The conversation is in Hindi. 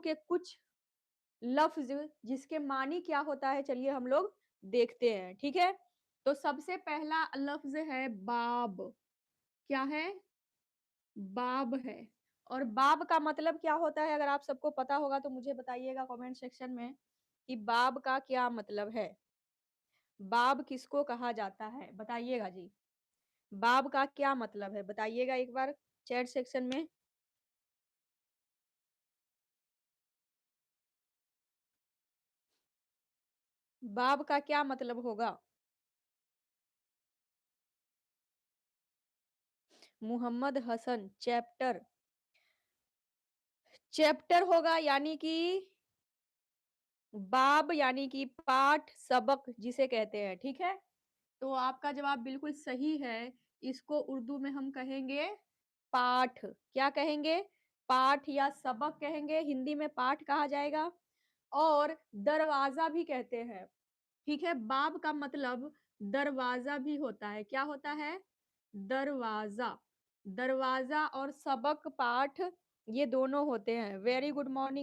के कुछ लफ्ज जिसके मानी क्या होता है, चलिए हम लोग देखते हैं, ठीक है। तो सबसे पहला लफ्ज है बाब। क्या है? बाब है। और बाब का मतलब क्या होता है, अगर आप सबको पता होगा तो मुझे बताइएगा कमेंट सेक्शन में कि बाब का क्या मतलब है। बाब किसको कहा जाता है, बताइएगा जी। बाब का क्या मतलब है, बताइएगा एक बार चैट सेक्शन में। बाब का क्या मतलब होगा? मोहम्मद हसन चैप्टर। चैप्टर होगा यानी कि बाब यानी कि पाठ सबक जिसे कहते हैं, ठीक है। तो आपका जवाब बिल्कुल सही है। इसको उर्दू में हम कहेंगे पाठ। क्या कहेंगे? पाठ या सबक कहेंगे, हिंदी में पाठ कहा जाएगा। और दरवाजा भी कहते हैं, ठीक है। बाब का मतलब दरवाजा भी होता है। क्या होता है? दरवाजा। दरवाजा और सबक पाठ ये दोनों होते हैं। Very good morning.